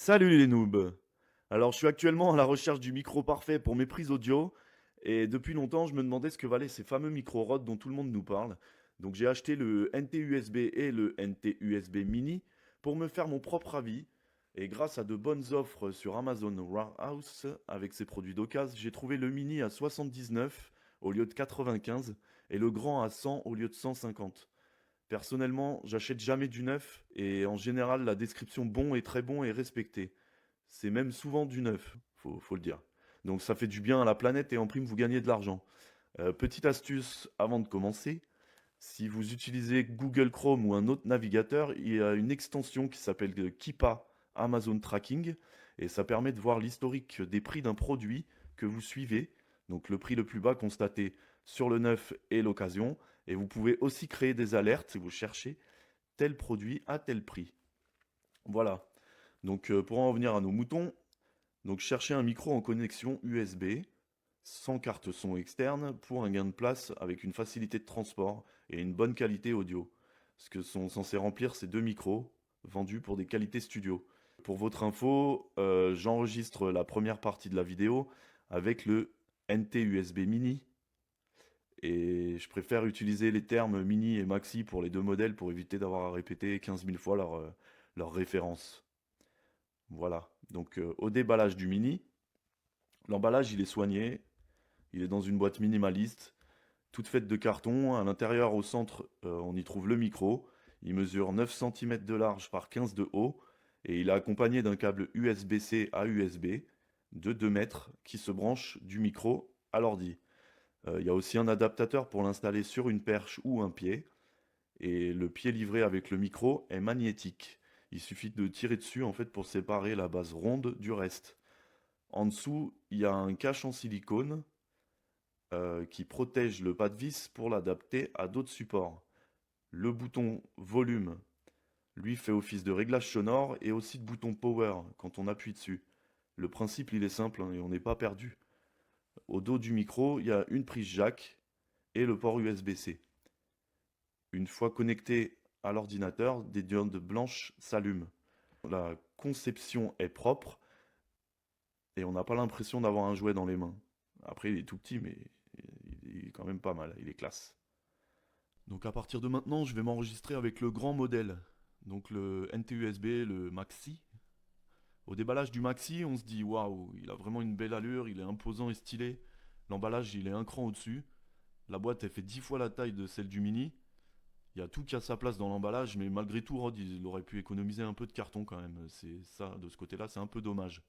Salut les noobs! Alors je suis actuellement à la recherche du micro parfait pour mes prises audio et depuis longtemps je me demandais ce que valaient ces fameux micros Rode dont tout le monde nous parle. Donc j'ai acheté le NT-USB et le NT-USB Mini pour me faire mon propre avis et grâce à de bonnes offres sur Amazon Warehouse avec ses produits d'occasion, j'ai trouvé le Mini à 79 au lieu de 95 et le grand à 100 au lieu de 150. Personnellement, j'achète jamais du neuf et en général, la description bon et très bon est respectée. C'est même souvent du neuf, faut le dire. Donc ça fait du bien à la planète et en prime, vous gagnez de l'argent. Petite astuce avant de commencer, si vous utilisez Google Chrome ou un autre navigateur, il y a une extension qui s'appelle Kipa Amazon Tracking et ça permet de voir l'historique des prix d'un produit que vous suivez. Donc le prix le plus bas constaté sur le neuf et l'occasion. Et vous pouvez aussi créer des alertes si vous cherchez tel produit à tel prix. Voilà. Donc pour en revenir à nos moutons, donc cherchez un micro en connexion USB sans carte son externe pour un gain de place avec une facilité de transport et une bonne qualité audio. Ce que sont censés remplir ces deux micros vendus pour des qualités studio. Pour votre info, j'enregistre la première partie de la vidéo avec le NT USB Mini et je préfère utiliser les termes mini et maxi pour les deux modèles pour éviter d'avoir à répéter 15 000 fois leur référence. Voilà. Donc au déballage du mini, l'emballage il est soigné, il est dans une boîte minimaliste, toute faite de carton. À l'intérieur, au centre, on y trouve le micro. Il mesure 9 cm de large par 15 de haut et il est accompagné d'un câble USB-C à USB de 2 mètres qui se branche du micro à l'ordi. Il y a aussi un adaptateur pour l'installer sur une perche ou un pied. Et le pied livré avec le micro est magnétique. Il suffit de tirer dessus en fait pour séparer la base ronde du reste. En dessous, il y a un cache en silicone qui protège le pas de vis pour l'adapter à d'autres supports. Le bouton volume, lui, fait office de réglage sonore et aussi de bouton power quand on appuie dessus. Le principe, il est simple hein, et on n'est pas perdu. Au dos du micro, il y a une prise jack et le port USB-C. Une fois connecté à l'ordinateur, des diodes blanches s'allument. La conception est propre et on n'a pas l'impression d'avoir un jouet dans les mains. Après, il est tout petit, mais il est quand même pas mal, il est classe. Donc à partir de maintenant, je vais m'enregistrer avec le grand modèle. Donc le NT-USB, le Maxi. Au déballage du Maxi, on se dit waouh, il a vraiment une belle allure, il est imposant et stylé. L'emballage, il est un cran au-dessus. La boîte, elle fait 10 fois la taille de celle du Mini. Il y a tout qui a sa place dans l'emballage, mais malgré tout, Rod, il aurait pu économiser un peu de carton quand même. C'est ça, de ce côté-là, c'est un peu dommage.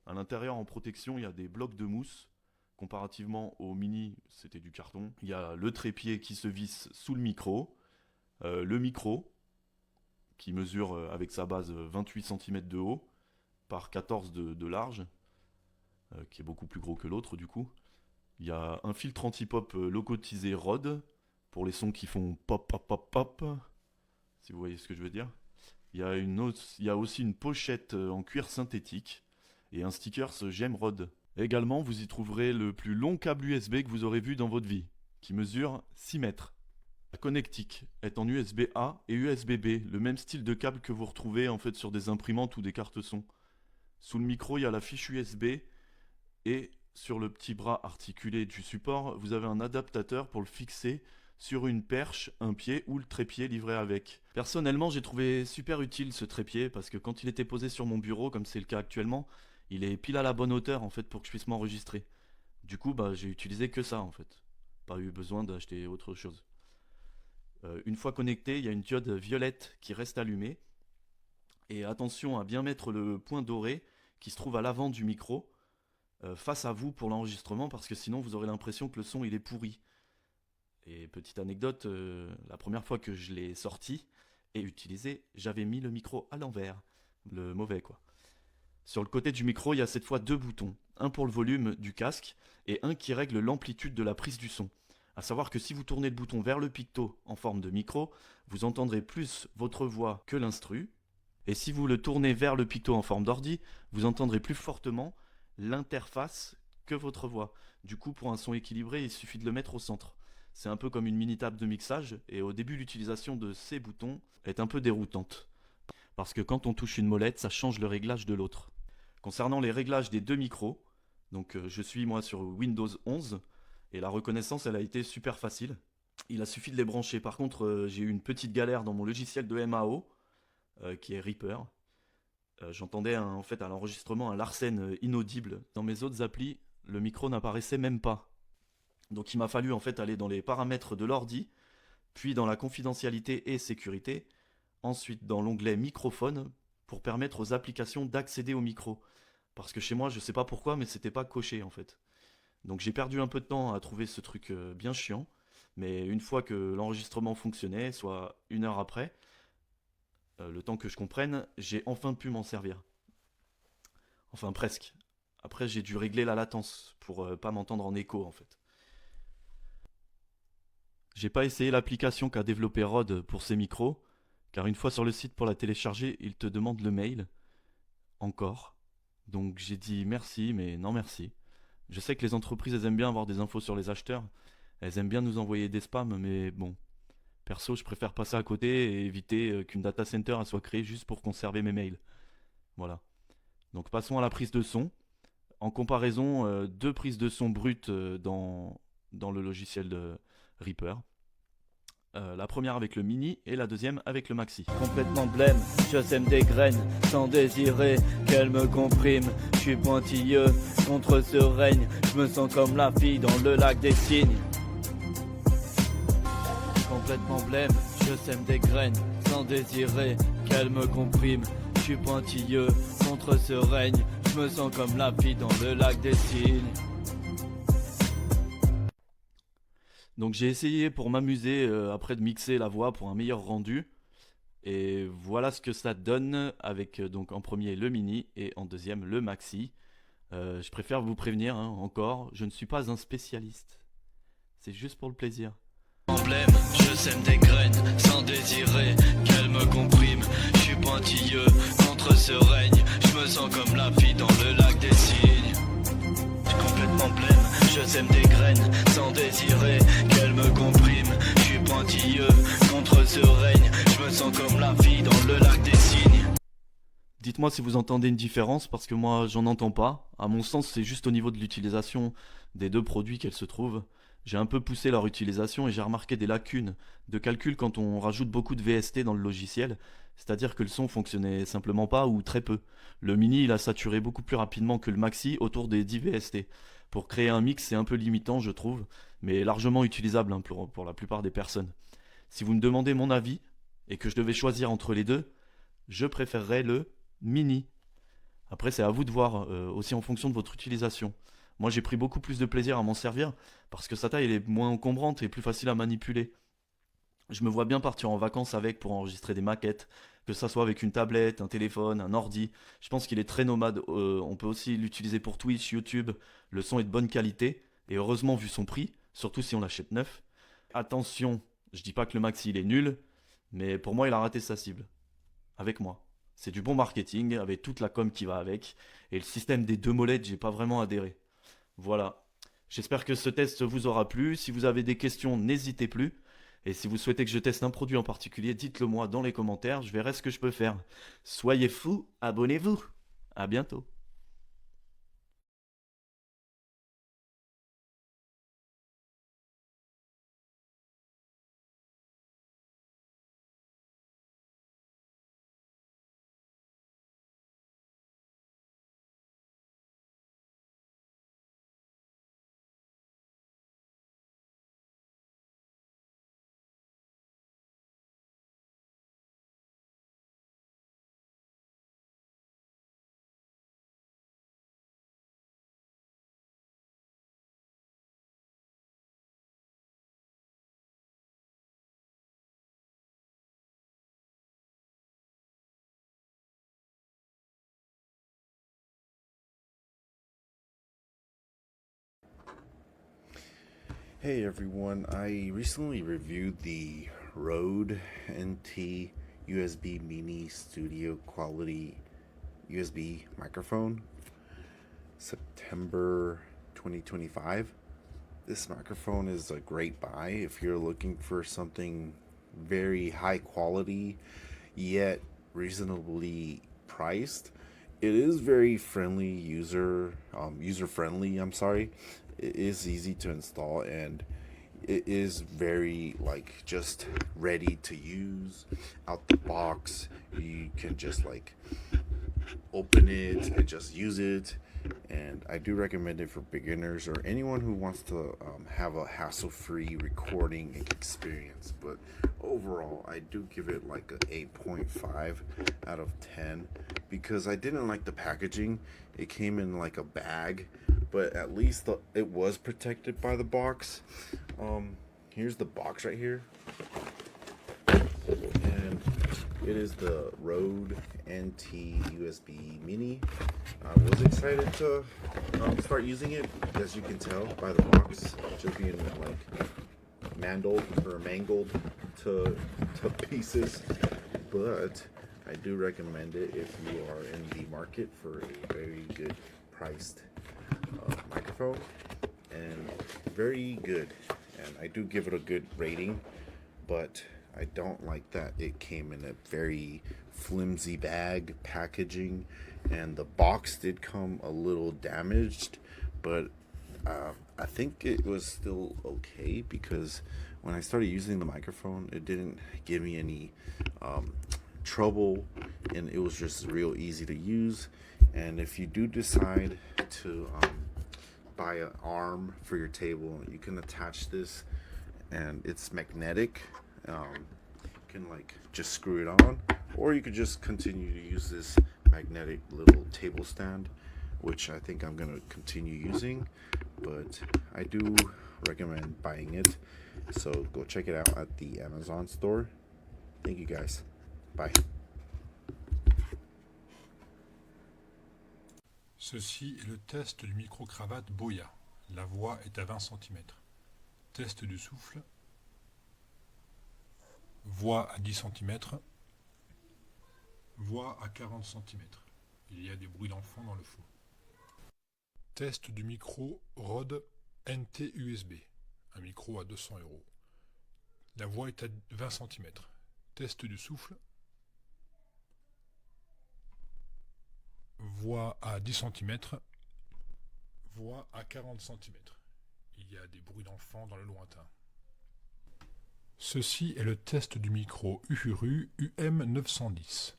À l'intérieur, en protection, il y a des blocs de mousse. Comparativement au Mini, c'était du carton. Il y a le trépied qui se visse sous le micro qui mesure avec sa base 28 cm de haut par 14 de large, qui est beaucoup plus gros que l'autre du coup. Il y a un filtre anti-pop logotisé Rode pour les sons qui font pop pop pop pop, si vous voyez ce que je veux dire. Il y a aussi une pochette en cuir synthétique et un sticker J'aime Rode. Également, vous y trouverez le plus long câble USB que vous aurez vu dans votre vie, qui mesure 6 mètres. La connectique est en USB-A et USB-B, le même style de câble que vous retrouvez en fait sur des imprimantes ou des cartes son. Sous le micro, il y a la fiche USB et sur le petit bras articulé du support, vous avez un adaptateur pour le fixer sur une perche, un pied ou le trépied livré avec. Personnellement, j'ai trouvé super utile ce trépied parce que quand il était posé sur mon bureau, comme c'est le cas actuellement, il est pile à la bonne hauteur en fait pour que je puisse m'enregistrer. Du coup, bah, j'ai utilisé que ça en fait. Pas eu besoin d'acheter autre chose. Une fois connecté, il y a une diode violette qui reste allumée. Et attention à bien mettre le point doré qui se trouve à l'avant du micro face à vous pour l'enregistrement parce que sinon vous aurez l'impression que le son il est pourri. Et petite anecdote, la première fois que je l'ai sorti et utilisé, j'avais mis le micro à l'envers, le mauvais quoi. Sur le côté du micro, il y a cette fois deux boutons, un pour le volume du casque et un qui règle l'amplitude de la prise du son. A savoir que si vous tournez le bouton vers le picto en forme de micro, vous entendrez plus votre voix que l'instru. Et si vous le tournez vers le picto en forme d'ordi, vous entendrez plus fortement l'interface que votre voix. Du coup, pour un son équilibré, il suffit de le mettre au centre. C'est un peu comme une mini table de mixage, et au début, l'utilisation de ces boutons est un peu déroutante. parce que quand on touche une molette, ça change le réglage de l'autre. Concernant les réglages des deux micros, donc je suis moi sur Windows 11 et la reconnaissance elle a été super facile. Il a suffi de les brancher. Par contre, j'ai eu une petite galère dans mon logiciel de MAO qui est Reaper. J'entendais en fait à l'enregistrement un Larsen inaudible. Dans mes autres applis, le micro n'apparaissait même pas. Donc il m'a fallu en fait aller dans les paramètres de l'ordi, puis dans la confidentialité et sécurité, ensuite dans l'onglet microphone pour permettre aux applications d'accéder au micro. Parce que chez moi, je sais pas pourquoi, mais c'était pas coché en fait. Donc j'ai perdu un peu de temps à trouver ce truc bien chiant, mais une fois que l'enregistrement fonctionnait, soit une heure après, le temps que je comprenne, j'ai enfin pu m'en servir. Enfin presque. Après j'ai dû régler la latence pour pas m'entendre en écho en fait. J'ai pas essayé l'application qu'a développé Rode pour ses micros, car une fois sur le site pour la télécharger, il te demande le mail. Encore. Donc j'ai dit merci, mais non merci. Je sais que les entreprises, elles aiment bien avoir des infos sur les acheteurs. Elles aiment bien nous envoyer des spams, mais bon. Perso, je préfère passer à côté et éviter qu'une data center elle soit créée juste pour conserver mes mails. Voilà. Donc passons à la prise de son. En comparaison, deux prises de son brutes dans le logiciel de Reaper. La première avec le mini et la deuxième avec le maxi. Complètement blême, je sème des graines sans désirer qu'elles me compriment. Je suis pointilleux contre ce règne, je me sens comme la fille dans le lac des cygnes. Complètement blême, je sème des graines sans désirer qu'elles me compriment. Je suis pointilleux contre ce règne, je me sens comme la fille dans le lac des cygnes. Donc j'ai essayé pour m'amuser après de mixer la voix pour un meilleur rendu. Et voilà ce que ça donne avec donc en premier le mini et en deuxième le maxi. Je préfère vous prévenir encore, je ne suis pas un spécialiste. C'est juste pour le plaisir. Emblème, je sème des graines sans désirer qu'elles me compriment. Je suis pointilleux contre ce règne, je me sens comme la fille dans le lac des cygnes. Complètement blême, je sème des graines sans désirer qu'elles me compriment. Je suis pointilleux contre ce règne, je me sens comme la fille dans le lac des cygnes. Dites-moi si vous entendez une différence parce que moi j'en entends pas. À mon sens, c'est juste au niveau de l'utilisation des deux produits qu'elles se trouvent. J'ai un peu poussé leur utilisation et j'ai remarqué des lacunes de calcul quand on rajoute beaucoup de VST dans le logiciel. C'est-à-dire que le son fonctionnait simplement pas ou très peu. Le mini, il a saturé beaucoup plus rapidement que le maxi autour des 10 VST. Pour créer un mix, c'est un peu limitant, je trouve, mais largement utilisable pour la plupart des personnes. Si vous me demandez mon avis et que je devais choisir entre les deux, je préférerais le mini. Après, c'est à vous de voir aussi en fonction de votre utilisation. Moi, j'ai pris beaucoup plus de plaisir à m'en servir parce que sa taille elle est moins encombrante et plus facile à manipuler. Je me vois bien partir en vacances avec pour enregistrer des maquettes, que ça soit avec une tablette, un téléphone, un ordi. Je pense qu'il est très nomade. On peut aussi l'utiliser pour Twitch, YouTube. Le son est de bonne qualité et heureusement vu son prix, surtout si on l'achète neuf. Attention, je dis pas que le maxi il est nul, mais pour moi il a raté sa cible. Avec moi. C'est du bon marketing avec toute la com qui va avec. Et le système des deux molettes, j'ai pas vraiment adhéré. Voilà. J'espère que ce test vous aura plu. Si vous avez des questions, n'hésitez plus. Et si vous souhaitez que je teste un produit en particulier, dites-le moi dans les commentaires. Je verrai ce que je peux faire. Soyez fous, abonnez-vous. À bientôt. Hey everyone, I recently reviewed the Rode NT USB Mini Studio Quality USB microphone, September 2025. This microphone is a great buy if you're looking for something very high quality, yet reasonably priced. It is very friendly user friendly. I'm sorry. It is easy to install and it is very like just ready to use out the box. You can just like open it and just use it. And I do recommend it for beginners or anyone who wants to have a hassle free recording experience. But overall, I do give it like a 8.5 out of 10 because I didn't like the packaging. It came in like a bag, but at least it was protected by the box. Here's the box right here, and it is the Rode NT USB Mini. I was excited to start using it, as you can tell by the box, just being like mangled to pieces. But I do recommend it if you are in the market for a very good priced microphone, and very good. And I do give it a good rating, but I don't like that it came in a very flimsy bag packaging, and the box did come a little damaged, but I think it was still okay because when I started using the microphone, it didn't give me any trouble, and it was just real easy to use. And if you do decide to buy an arm for your table, you can attach this, and it's magnetic. You can like just screw it on, or you could just continue to use this magnetic little table stand, which I think I'm gonna continue using. But I do recommend buying it, so go check it out at the Amazon store. Thank you guys. Bye. Ceci est le test du micro-cravate Boya. La voix est à 20 cm. Test du souffle. Voix à 10 cm. Voix à 40 cm. Il y a des bruits d'enfants dans le fond. Test du micro Rode NT USB. Un micro à 200 €. La voix est à 20 cm. Test du souffle. Voix à 10 cm. Voix à 40 cm. Il y a des bruits d'enfants dans le lointain. Ceci est le test du micro Uhuru UM910.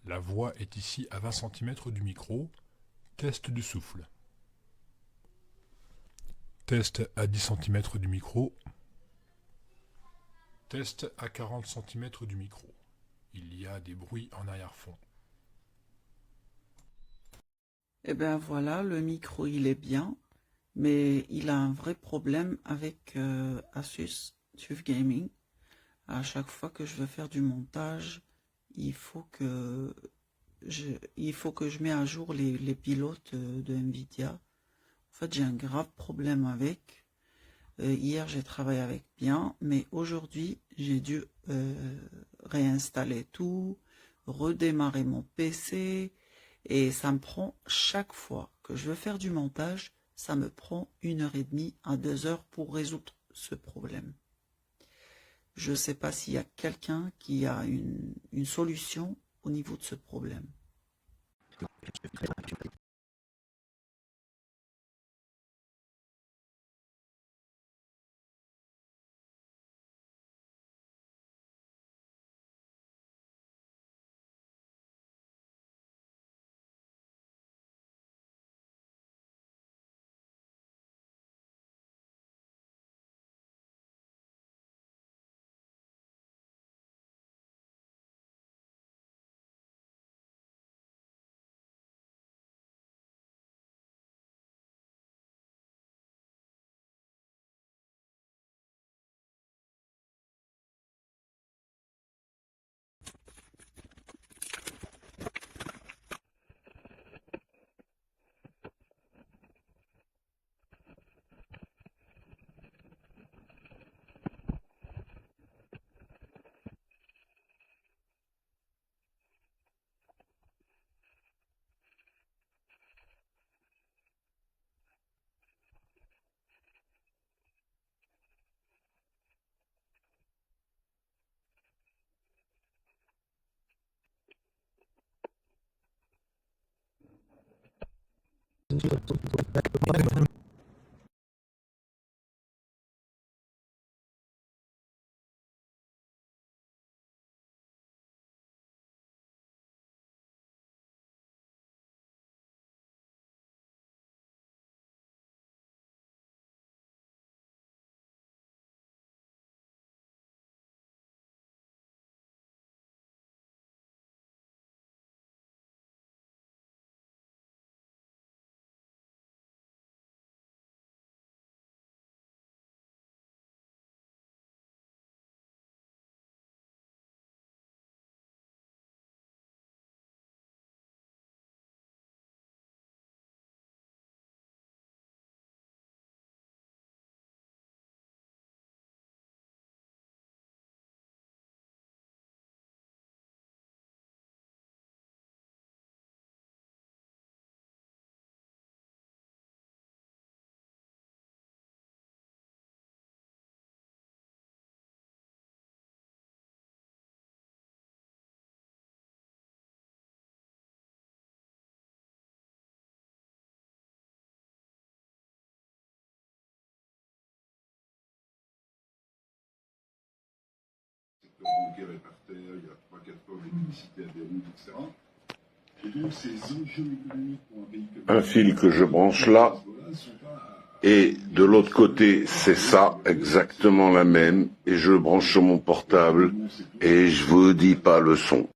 La voix est ici à 20 cm du micro. Test du souffle. Test à 10 cm du micro. Test à 40 cm du micro. Il y a des bruits en arrière-fond. Eh bien voilà, le micro il est bien, mais il a un vrai problème avec Asus TUF Gaming. À chaque fois que je veux faire du montage, il faut que je mette à jour les pilotes de Nvidia. En fait, j'ai un grave problème avec. Hier, j'ai travaillé avec bien, mais aujourd'hui, j'ai dû réinstaller tout, redémarrer mon PC. Et ça me prend, chaque fois que je veux faire du montage, ça me prend 1h30 à 2 heures pour résoudre ce problème. Je ne sais pas s'il y a quelqu'un qui a une solution au niveau de ce problème. bancaire est par terre, il y a 3-4 heures d'électricité à Beyrouth, etc. Et donc ces enjeux économiques pour un pays comme un fil que je branche là, et de l'autre côté c'est ça, exactement la même, et je le branche sur mon portable, et je vous dis pas le son.